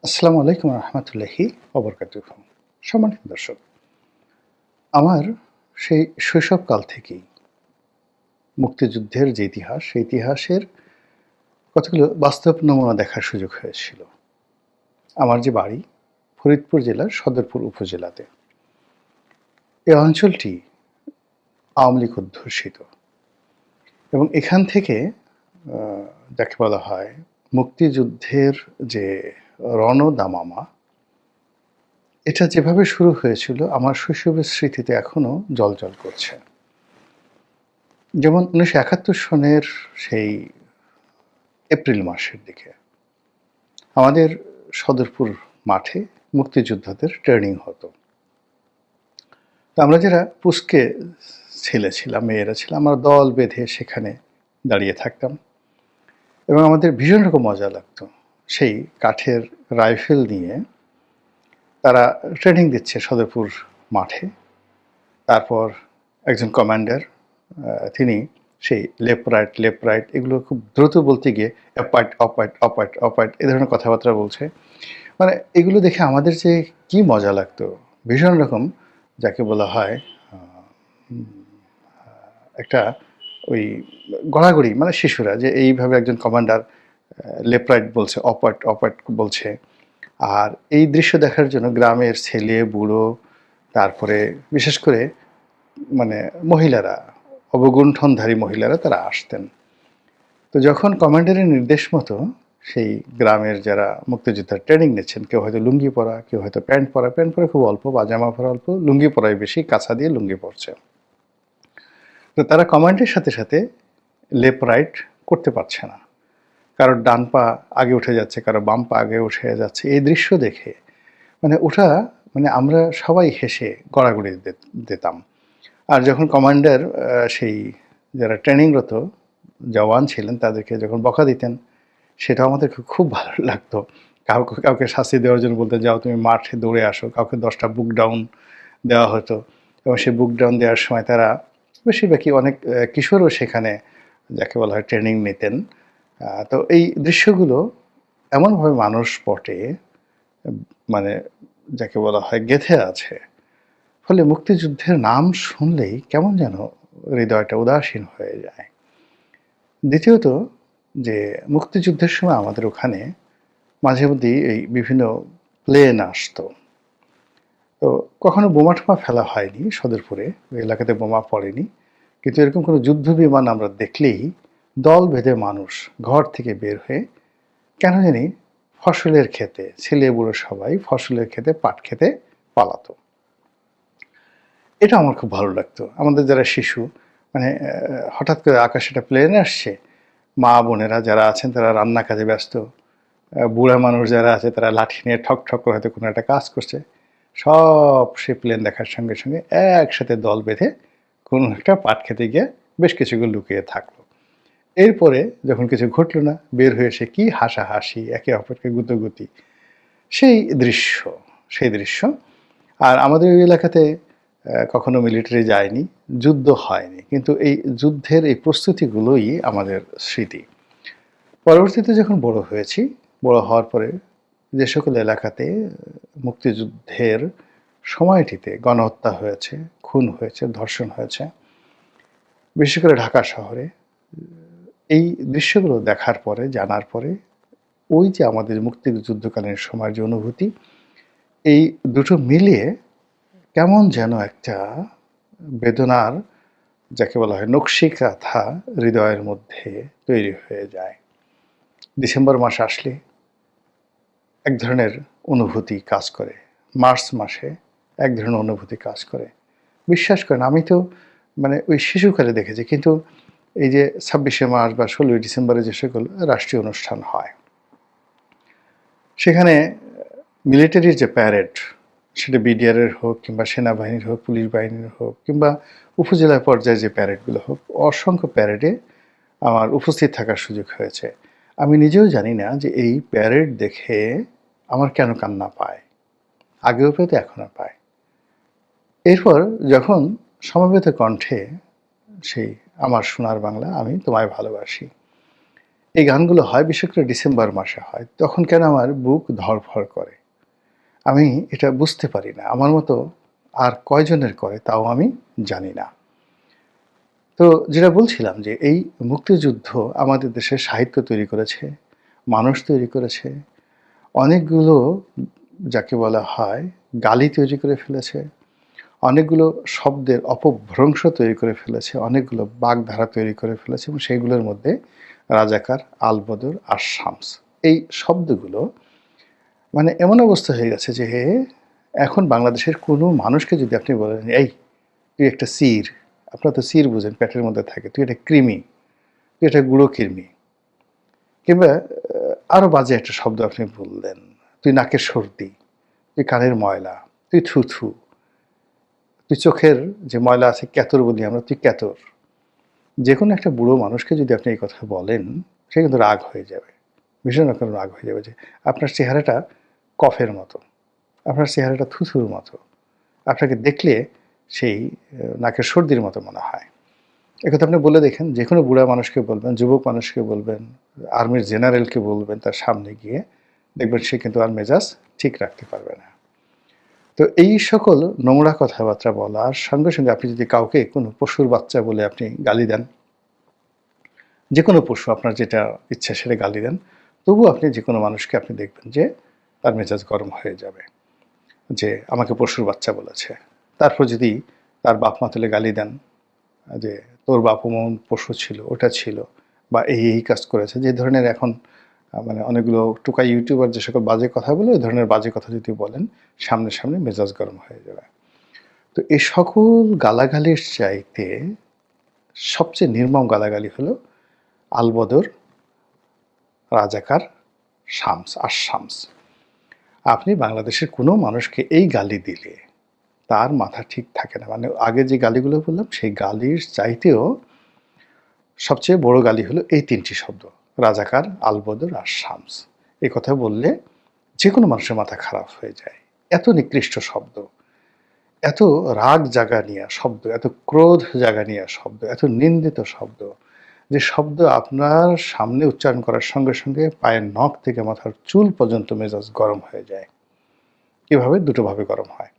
আসসালামু আলাইকুম রহমতুল্লাহি ওবরকাতুহ। সম্মানিত দর্শক, আমার সেই শৈশবকাল থেকেই মুক্তিযুদ্ধের যে ইতিহাস, সেই ইতিহাসের কতগুলো বাস্তব নমুনা দেখার সুযোগ হয়েছিল। আমার যে বাড়ি ফরিদপুর জেলার সদরপুর উপজেলাতে। এই অঞ্চলটি আওয়ামী লীগ অধ্যুষিত এবং এখান থেকে যাকে বলা হয় মুক্তিযুদ্ধের যে রণদামামা, এটা যেভাবে শুরু হয়েছিল আমার শৈশবের স্মৃতিতে এখনো জ্বলজ্বল করছে। যেমন ১৯৭১ সনের সেই এপ্রিল মাসের দিকে আমাদের সদরপুর মাঠে মুক্তিযোদ্ধাদের ট্রেনিং হতো। তো আমরা যারা পুচকে ছেলে ছিলাম, মেয়েরা ছিলাম, আমরা দল বেঁধে সেখানে দাঁড়িয়ে থাকতাম এবং আমাদের ভীষণ রকম মজা লাগতো। সেই কাঠের রাইফেল নিয়ে তারা ট্রেনিং দিচ্ছে সদরপুর মাঠে। তারপর একজন কমান্ডার, তিনি সেই লেফট রাইট এগুলো খুব দ্রুত বলতে গিয়ে অ্যাপার্ট অপার্ট অপার্ট অপার্ট এ ধরনের কথাবার্তা বলছে। মানে এগুলো দেখে আমাদের যে কি মজা লাগতো, ভীষণ রকম যাকে বলা হয় একটা ওই গড়াগড়ি, মানে শিশুরা যে এইভাবে একজন কমান্ডার লেফট রাইট বলছে, অপার্ট অপার্ট বলছে। আর এই দৃশ্য দেখার জন্য গ্রামের ছেলে বুড়ো, তারপরে বিশেষ করে মানে মহিলারা, অবগুণ্ঠনধারী মহিলারা তারা আসতেন। তো যখন কমান্ডারের নির্দেশ মতো সেই গ্রামের যারা মুক্তিযোদ্ধার ট্রেনিং নিচ্ছেন, কেউ হয়তো লুঙ্গি পরা, কেউ হয়তো প্যান্ট পরা, প্যান্ট পরা খুব অল্প, পাজামা পরা অল্প, লুঙ্গি পরাই বেশি, কাছা দিয়ে লুঙ্গি পরছে। তো তারা কমান্ডের সাথে সাথে লেফট রাইট করতে পারছে না, কারোর ডান পা আগে উঠে যাচ্ছে, কারো বাম পা আগে উঠে যাচ্ছে। এই দৃশ্য দেখে মানে ওটা মানে আমরা সবাই হেসে গড়াগড়ি দিতাম। আর যখন কমান্ডার সেই যারা ট্রেনিংরত জওয়ান ছিলেন তাদেরকে যখন বকা দিতেন, সেটাও আমাদের খুব ভালো লাগতো। কাউকে কাউকে শাস্তি দেওয়ার জন্য বলতেন, যাও তুমি মাঠে দৌড়ে আসো। কাউকে 10টা বুক ডাউন দেওয়া হতো এবং সেই বুক ডাউন দেওয়ার সময় তারা বেশিরভাগই অনেক কিশোরও সেখানে যাকে বলা হয় ট্রেনিং নিতেন। তো এই দৃশ্যগুলো এমনভাবে মানুষ পটে মানে যাকে বলা হয় গেঁথে আছে, ফলে মুক্তিযুদ্ধের নাম শুনলেই কেমন যেন হৃদয়টা উদাসীন হয়ে যায়। দ্বিতীয়ত, যে মুক্তিযুদ্ধের সময় আমাদের ওখানে মাঝে মধ্যেই এই বিভিন্ন প্লেন আসতো। তো কখনো বোমা টোমা ফেলা হয়নি সদরপুরে, ওই এলাকাতে বোমা পড়েনি, কিন্তু এরকম কোনো যুদ্ধ বিমান আমরা দেখলেই দল বেঁধে মানুষ ঘর থেকে বের হয়ে কেন জানি ফসলের ক্ষেতে, ছেলে বুড়ো সবাই ফসলের ক্ষেতে পাট খেতে পালাতো। এটা আমার খুব ভালো লাগতো। আমাদের যারা শিশু, মানে হঠাৎ করে আকাশে একটা প্লেন আসছে, মা বোনেরা যারা আছেন তারা রান্না কাজে ব্যস্ত, বুড়া মানুষ যারা আছে তারা লাঠি নিয়ে ঠক ঠক করে হয়তো কোনো একটা কাজ করছে। সব সে প্লেন দেখার সঙ্গে সঙ্গে একসাথে দল বেঁধে কোনো একটা পাট খেতে গিয়ে বেশ কিছুগুলো লুকিয়ে থাকলো। এরপরে যখন কিছু ঘটলো না, বের হয়ে এসে কি হাসাহাসি, একে অপরকে গুতোগুতি, সেই দৃশ্য সেই দৃশ্য। আর আমাদের ওই এলাকাতে কখনো মিলিটারি যায়নি, যুদ্ধ হয়নি, কিন্তু এই যুদ্ধের এই প্রস্তুতিগুলোই আমাদের স্মৃতি। পরবর্তীতে যখন বড় হয়েছি, বড় হওয়ার পরে যে সকল এলাকাতে মুক্তিযুদ্ধের সময়টিতে গণহত্যা হয়েছে, খুন হয়েছে, ধর্ষণ হয়েছে, বিশেষ করে ঢাকা শহরে, এই দৃশ্যগুলো দেখার পরে, জানার পরে ওই যে আমাদের মুক্তিযুদ্ধকালীন সময়ের যে অনুভূতি, এই দুটো মিলিয়ে কেমন যেন একটা বেদনার যাকে বলা হয় নকশিকাঁথা হৃদয়ের মধ্যে তৈরি হয়ে যায়। ডিসেম্বর মাস আসলে এক ধরনের অনুভূতি কাজ করে, মার্চ মাসে এক ধরনের অনুভূতি কাজ করে। বিশ্বাস করেন, আমি তো মানে ওই শিশুকালে দেখেছি, কিন্তু এই যে 26শে মার্চ বা 16ই ডিসেম্বরে যে সকল রাষ্ট্রীয় অনুষ্ঠান হয়, সেখানে মিলিটারির যে প্যারেড, সেটা বিডিআরের হোক কিংবা সেনাবাহিনীর হোক, পুলিশ বাহিনীর হোক কিংবা উপজেলা পর্যায়ে যে প্যারেডগুলো হোক, অসংখ্য প্যারেডে আমার উপস্থিত থাকার সুযোগ হয়েছে। আমি নিজেও জানি না যে এই প্যারেড দেখে আমার কেন কান্না পায়, আগেও পেতো এখনও পায়। এরপর যখন সমবেত কণ্ঠে সেই আমার সোনার বাংলা আমি তোমায় ভালোবাসি, এই গানগুলো হয় বিশেষ করে ডিসেম্বর মাসে হয়। তখন কেন আমার বুক ধড়ফড় করে। আমি এটা বুঝতে পারি না। আমার মতো আর কয়জনের করে তাও আমি জানি না। তো যেটা বলছিলাম যে এই মুক্তিযুদ্ধ আমাদের দেশে সাহিত্য তৈরি করেছে, মানুষ তৈরি করেছে, অনেকগুলো যাকে বলা হয় গালি তৈরি করে ফেলেছে, অনেকগুলো শব্দের অপভ্রংশ তৈরি করে ফেলেছে, অনেকগুলো বাগধারা তৈরি করে ফেলেছে এবং সেইগুলোর মধ্যে রাজাকার, আলবদর আর শামস। এই শব্দগুলো মানে এমন অবস্থা হয়ে গেছে যে এখন বাংলাদেশের কোনো মানুষকে যদি আপনি বলেন, "এই তুই একটা সির", আপনারা তো সির বুঝেন পেটের মধ্যে থাকে, "তুই একটা কৃমি, তুই একটা গুঁড়ো কৃমি", কিংবা আরও বাজে একটা শব্দ আপনি বললেন, "তুই নাকের সর্দি, তুই কানের ময়লা, তুই থুথু, তুই চোখের যে ময়লা আছে ক্যাতর বলি আমরা, তুই ক্যাতর", যে কোনো একটা বুড়ো মানুষকে যদি আপনি এই কথা বলেন, সে কিন্তু রাগ হয়ে যাবে, ভীষণ রকম রাগ হয়ে যাবে যে আপনার চেহারাটা কফের মতো, আপনার চেহারাটা থুথুর মতো, আপনাকে দেখলে সেই নাকের সর্দির মতো মনে হয়। একথা আপনি বলে দেখেন, যে কোনো বুড়া মানুষকে বলবেন, যুবক মানুষকে বলবেন, আর্মির জেনারেলকে বলবেন তার সামনে গিয়ে, দেখবেন সে কিন্তু আর মেজাজ ঠিক রাখতে পারবে না। তো এই সকল নোংরা কথাবার্তা বলার সঙ্গে সঙ্গে আপনি যদি কাউকে কোনো পশুর বাচ্চা বলে আপনি গালি দেন, যে কোনো পশু আপনার যেটা ইচ্ছা সেটা গালি দেন, তবুও আপনি যে কোনো মানুষকে আপনি দেখবেন যে তার মেজাজ গরম হয়ে যাবে যে আমাকে পশুর বাচ্চা বলেছে। তারপর যদি তার বাপ মা তুলে গালি দেন যে তোর বাপ অমন পশু ছিল, ওটা ছিল, বা এই কাজ করেছে, যে ধরনের এখন মানে অনেকগুলো টুকা ইউটিউবার যে সকল বাজে কথা বলে, ওই ধরনের বাজে কথা যদি বলেন, সামনে সামনে মেজাজ গরম হয়ে যাবে। তো এই সকল গালাগালির চাইতে সবচেয়ে নির্মম গালাগালি হলো আলবদর, রাজাকার, শামস আর শামস। আপনি বাংলাদেশের কোনো মানুষকে এই গালি দিলে তার মাথা ঠিক থাকে না। মানে আগে যে গালিগুলো বললাম সেই গালির চাইতেও সবচেয়ে বড় গালি হলো এই তিনটি শব্দ, রাজাকার, আলবদর আর শামস। এই কথা বললে যে কোনো মানুষের মাথা খারাপ হয়ে যায়। এত নিকৃষ্ট শব্দ, এত রাগ জাগা নিয়ে শব্দ, এত ক্রোধ জাগা নিয়ে শব্দ, এত নিন্দিত শব্দ, যে শব্দ আপনার সামনে উচ্চারণ করার সঙ্গে সঙ্গে পায়ের নখ থেকে মাথার চুল পর্যন্ত মেজাজ গরম হয়ে যায়। কীভাবে? দুটোভাবে গরম হয়।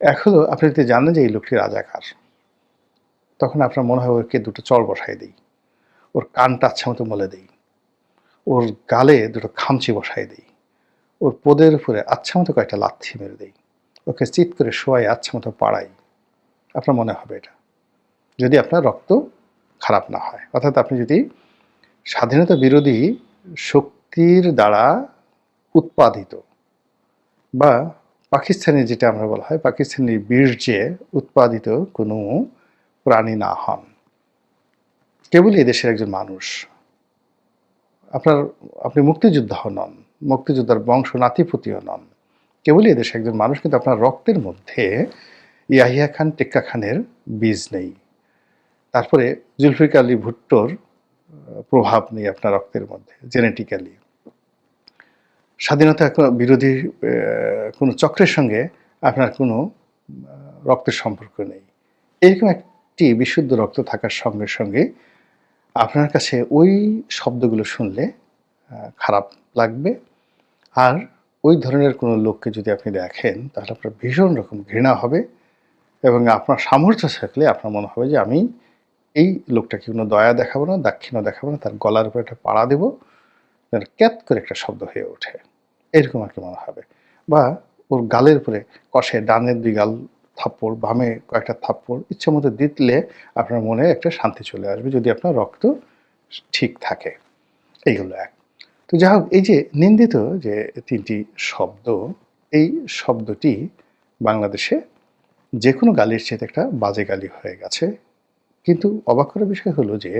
এক হলো আপনি যদি জানেন যে এই লোকটি রাজাকার, তখন আপনার মনে হয় ওকে দুটো চড় বসাই দিই, ওর কানটা আচ্ছা মতো মলে দিই, ওর গালে দুটো খামচি বসাই দিই, ওর পোদের উপরে আচ্ছা মতো কয়েকটা লাথি মেরে দিই, ওকে চিৎ করে শোয়াই আচ্ছা মতো পাড়াই। আপনার মনে হবে এটা, যদি আপনার রক্ত খারাপ না হয়। অর্থাৎ আপনি যদি স্বাধীনতা বিরোধী শক্তির দ্বারা উৎপাদিত বা পাকিস্তানি যেটা আমরা বলা হয় পাকিস্তানি বীর্যে উৎপাদিত কোনো প্রাণী না হন, কেবলই এদেশের একজন মানুষ, আপনি মুক্তিযোদ্ধা নন, মুক্তিযোদ্ধার বংশ নাতিপুতিও নন, কেবলই এদেশে একজন মানুষ, কিন্তু আপনার রক্তের মধ্যে ইয়াহিয়া খান, টেক্কা খানের বীজ নেই, তারপরে জুলফিকার আলী ভুট্টোর প্রভাব নেই আপনার রক্তের মধ্যে জেনেটিক্যালি, স্বাধীনতা বিরোধী কোনো চক্রের সঙ্গে আপনার কোনো রক্তের সম্পর্ক নেই। এরকম একটি বিশুদ্ধ রক্ত থাকার সঙ্গে সঙ্গে আপনার কাছে ওই শব্দগুলো শুনলে খারাপ লাগবে। আর ওই ধরনের কোনো লোককে যদি আপনি দেখেন তাহলে আপনার ভীষণ রকম ঘৃণা হবে এবং আপনার সামর্থ্য থাকলে আপনার মনে হবে যে আমি এই লোকটাকে কোনো দয়া দেখাবো না, দাক্ষিণ্য দেখাবো না, তার গলার উপরে একটা পাড়া দেবো, যেন ক্যাত করে একটা শব্দ হয়ে ওঠে, এরকম আর কি মনে হবে। বা ওর গালের উপরে কষে ডানের ২ গাল থাপ্পড়, বামে কয়েকটা থাপ্পড় ইচ্ছে মতো দিলে আপনার মনে একটা শান্তি চলে আসবে, যদি আপনার রক্ত ঠিক থাকে। এই হলো এক। তো যাই হোক, এই যে নিন্দিত যে ৩টি শব্দ, এই শব্দটি বাংলাদেশে যে কোনো গালির চাইতে একটা বাজে গালি হয়ে গেছে। কিন্তু অবাক করার বিষয় হলো যে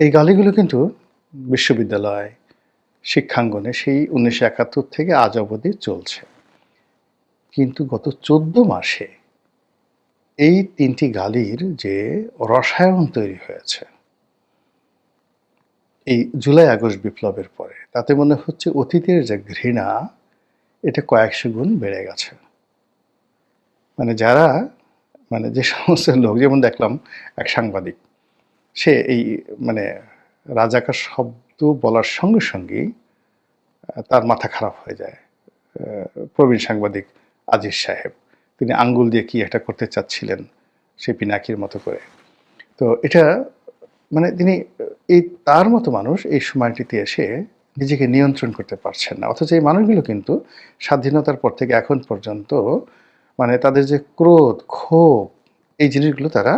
এই গালিগুলো কিন্তু বিশ্ববিদ্যালয়, শিক্ষাঙ্গনে সেই ১৯৭১ থেকে আজ অবধি চলছে। কিন্তু গত ১৪ মাসে এই ৩টি গালির যে রসায়ন তৈরি হয়েছে এই জুলাই আগস্ট বিপ্লবের পরে, তাতে মনে হচ্ছে অতীতের যে ঘৃণা এটা কয়েকশো গুণ বেড়ে গেছে। মানে যারা যে সমস্ত লোক, যেমন দেখলাম এক সাংবাদিক, সে এই মানে রাজাকার শব্দ বলার সঙ্গে সঙ্গেই তার মাথা খারাপ হয়ে যায়। প্রবীণ সাংবাদিক আজিজ সাহেব, তিনি আঙ্গুল দিয়ে কি একটা করতে চাচ্ছিলেন সেই পিনাকির মতো করে। তো এটা মানে তিনি এই তার মতো মানুষ এই সময়টিতে এসে নিজেকে নিয়ন্ত্রণ করতে পারছেন না। অথচ এই মানুষগুলো কিন্তু স্বাধীনতার পর থেকে এখন পর্যন্ত মানে তাদের যে ক্রোধ, ক্ষোভ, এই জিনিসগুলো তারা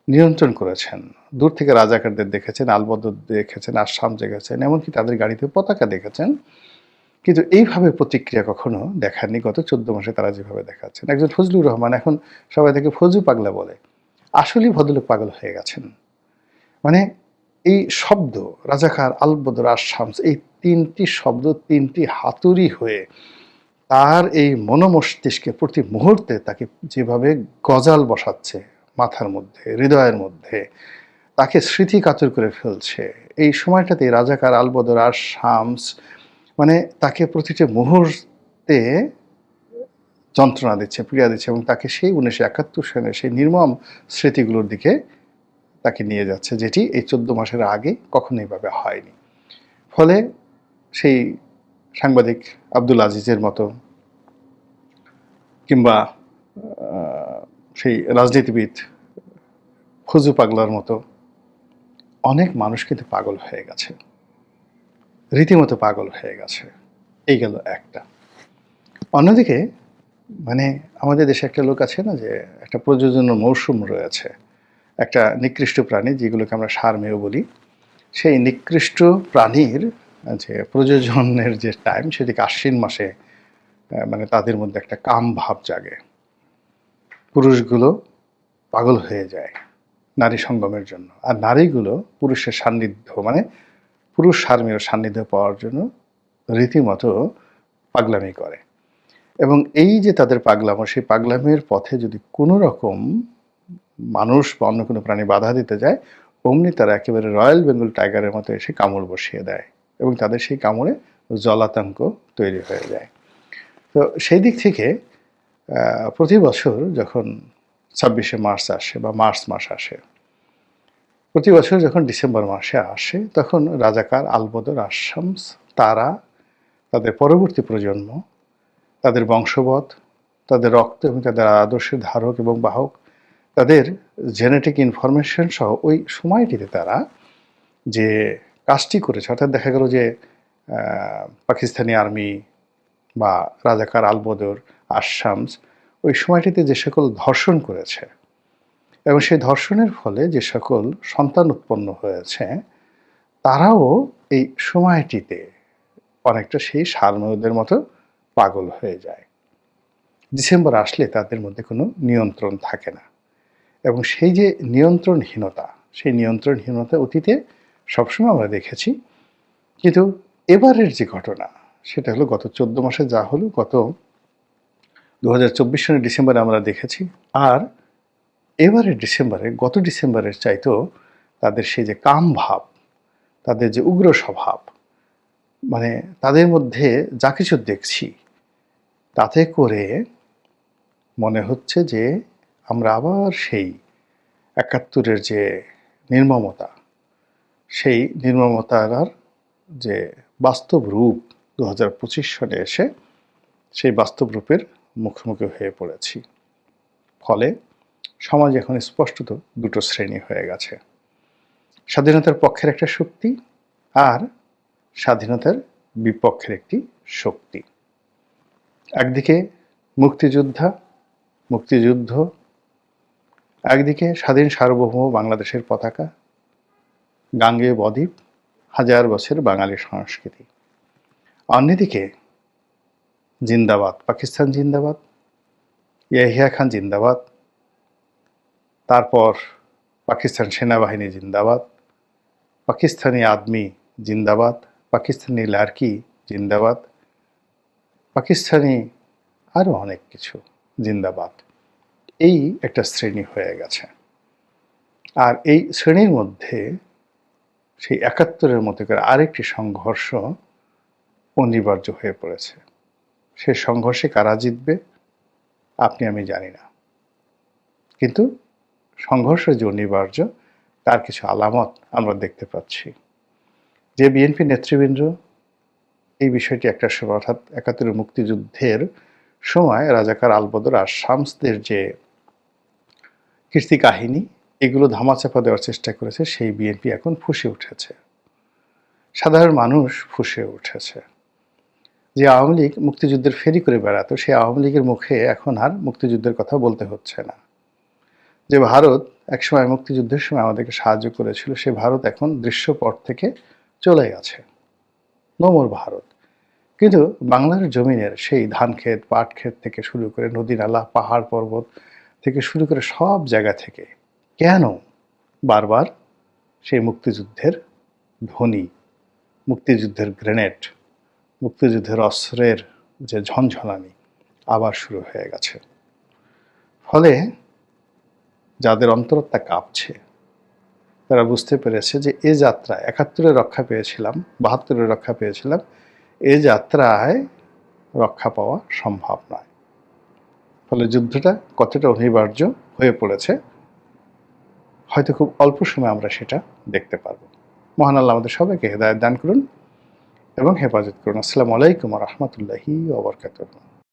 নিয়ন্ত্রণ করেছেন। দূর থেকে রাজাকারদের দেখেছেন, আলবদর দেখেছেন, আসাম দেখেছেন, এমনকি তাদের গাড়িতে পতাকা দেখেছেন। কিন্তু এইভাবে প্রতিক্রিয়া কখনো দেখাননি গত 14 মাসে তারা যেভাবে দেখাচ্ছেন। একজন ফজলুর রহমান, এখন সবাই তাকে ফজু পাগলা বলে। আসলেই ভদ্রলোক পাগল হয়ে গেছেন। মানে এই শব্দ রাজাকার, আলবদর, আশামস, এই ৩টি শব্দ ৩টি হাতুড়ি হয়ে তার এই মনোমস্তিষ্কে প্রতি মুহূর্তে তাকে যেভাবে গজাল বসাচ্ছে মাথার মধ্যে, হৃদয়ের মধ্যে, তাকে স্মৃতি কাতর করে ফেলছে। এই সময়টাতে রাজাকার, আলবদর আর শামস মানে তাকে প্রতিটি মুহূর্তে যন্ত্রণা দিচ্ছে, পীড়া দিচ্ছে এবং তাকে সেই 1971 সালে সেই নির্মম স্মৃতিগুলোর দিকে তাকে নিয়ে যাচ্ছে, যেটি এই 14 মাসের আগে কখনো এভাবে হয়নি। ফলে সেই সাংবাদিক আব্দুল আজিজের মতো কিংবা সেই রাজনীতিবিদ ফজু পাগলার মতো অনেক মানুষ কিন্তু পাগল হয়ে গেছে, রীতিমতো পাগল হয়ে গেছে। এই গেল একটা। অন্যদিকে মানে আমাদের দেশে একটা লোক আছে না, যে একটা প্রযোজনের মৌসুম রয়েছে, একটা নিকৃষ্ট প্রাণী যেগুলোকে আমরা সারমেয় বলি, সেই নিকৃষ্ট প্রাণীর যে প্রযোজনের যে টাইম, সেটিকে আশ্বিন মাসে মানে তাদের মধ্যে একটা কাম ভাব জাগে। পুরুষগুলো পাগল হয়ে যায় নারী সঙ্গমের জন্য, আর নারীগুলো পুরুষের সান্নিধ্য মানে পুরুষ সারমেয় সান্নিধ্য পাওয়ার জন্য রীতিমতো পাগলামি করে। এবং এই যে তাদের পাগলামো, সেই পাগলামের পথে যদি কোনো রকম মানুষ বা অন্য কোনো প্রাণী বাধা দিতে যায়, অমনি তারা একেবারে রয়্যাল বেঙ্গল টাইগারের মতো এসে কামড় বসিয়ে দেয় এবং তাদের সেই কামড়ে জলাতঙ্ক তৈরি হয়ে যায়। তো সেই দিক থেকে প্রতি বছর যখন 26শে মার্চ আসে বা মার্চ মাস আসে, প্রতি বছর যখন ডিসেম্বর মাসে আসে, তখন রাজাকার, আলবদর, আশামস তারা তাদের পরবর্তী প্রজন্ম, তাদের বংশবৎ, তাদের রক্ত এবং তাদের আদর্শের ধারক এবং বাহক, তাদের জেনেটিক ইনফরমেশন সহ ওই সময়টিতে তারা যে কাজটি করেছে, অর্থাৎ দেখা গেল যে পাকিস্তানি আর্মি বা রাজাকার, আলবদর, আশামস ওই সময়টিতে যে সকল ধর্ষণ করেছে এবং সেই ধর্ষণের ফলে যে সকল সন্তান উৎপন্ন হয়েছে, তারাও এই সময়টিতে অনেকটা সেই সারমেয়দের মতো পাগল হয়ে যায়। ডিসেম্বর আসলে তাদের মধ্যে কোনো নিয়ন্ত্রণ থাকে না এবং সেই যে নিয়ন্ত্রণহীনতা, সেই নিয়ন্ত্রণহীনতা অতীতে সবসময় আমরা দেখেছি। কিন্তু এবারের যে ঘটনা, সেটা হলো গত 14 মাসে যা হলো, গত 2024 সালের ডিসেম্বরে আমরা দেখেছি। আর এবারের ডিসেম্বরে, গত ডিসেম্বরের চাইতেও তাদের সেই যে কাম ভাব, তাদের যে উগ্র স্বভাব, মানে তাদের মধ্যে যা কিছু দেখছি, তাতে করে মনে হচ্ছে যে আমরা আবার সেই 71-এর যে নির্মমতা, সেই নির্মমতার যে বাস্তব রূপ 2025 সালে এসে সেই বাস্তব রূপের মুখোমুখি হয়ে পড়েছি। ফলে সমাজ এখন স্পষ্টত দুটো শ্রেণী হয়ে গেছে: স্বাধীনতার পক্ষের একটা শক্তি আর স্বাধীনতার বিপক্ষের একটি শক্তি। একদিকে মুক্তিযুদ্ধ, একদিকে স্বাধীন সার্বভৌম বাংলাদেশের পতাকা, গাঙ্গেয় বদ্বীপ, হাজার বছর বাঙালি সংস্কৃতি। অন্যদিকে জিন্দাবাদ পাকিস্তান, জিন্দাবাদ ইয়াহিয়া খান, জিন্দাবাদ, তারপর পাকিস্তান সেনাবাহিনী জিন্দাবাদ, পাকিস্তানি আদমি জিন্দাবাদ, পাকিস্তানি লাড়কি জিন্দাবাদ, পাকিস্তানি আরও অনেক কিছু জিন্দাবাদ। এই একটা শ্রেণী হয়ে গেছে। আর এই শ্রেণীর মধ্যে সেই 71-এর মতো করে আরেকটি সংঘর্ষ অনিবার্য হয়ে পড়েছে। সে সংঘর্ষে কারা জিতবে আপনি আমি জানি না, কিন্তু সংঘর্ষ যে অনিবার্য তার কিছু আলামত আমরা দেখতে পাচ্ছি। যে বিএনপি নেতৃবৃন্দ এই বিষয়টি একটা সময় অর্থাৎ ৭১ মুক্তিযুদ্ধের সময় রাজাকার আলবদর আর শামসদের যে কীর্তি কাহিনী এগুলো ধামাচাপা দেওয়ার চেষ্টা করেছে, সেই বিএনপি এখন ফুঁসে উঠেছে, সাধারণ মানুষ ফুঁসে উঠেছে। যে আওয়ামী লীগ মুক্তিযুদ্ধের ফেরি করে বেড়াতো, সেই আওয়ামী লীগের মুখে এখন আর মুক্তিযুদ্ধের কথা বলতে হচ্ছে না। যে ভারত একসময় মুক্তিযুদ্ধের সময় আমাদেরকে সাহায্য করেছিল, সে ভারত এখন দৃশ্যপট থেকে চলে গেছে, নোমর ভারত। কিন্তু বাংলার জমিনের সেই ধান ক্ষেত, পাট ক্ষেত থেকে শুরু করে নদী নালা, পাহাড় পর্বত থেকে শুরু করে সব জায়গা থেকে কেন বারবার সেই মুক্তিযুদ্ধের ধ্বনি, মুক্তিযুদ্ধের গ্রেনেড, মুক্তিযুদ্ধের অস্ত্রের যে ঝনঝনানি আবার শুরু হয়ে গেছে। ফলে যাদের অন্তরাত্মা কাঁপছে তারা বুঝতে পেরেছে যে এ যাত্রায় ৭১-এ রক্ষা পেয়েছিলাম, ৭২-এ রক্ষা পেয়েছিলাম, এ যাত্রায় রক্ষা পাওয়া সম্ভব নয়। ফলে যুদ্ধটা কতটা অনিবার্য হয়ে পড়েছে হয়তো খুব অল্প সময় আমরা সেটা দেখতে পারব। মহান আল্লাহ আমাদের সবাইকে হেদায়েত দান করুন এবং হেফাজত করুন। আসসালামু আলাইকুম ওয়া রাহমাতুল্লাহি ওয়া বারাকাতুহু।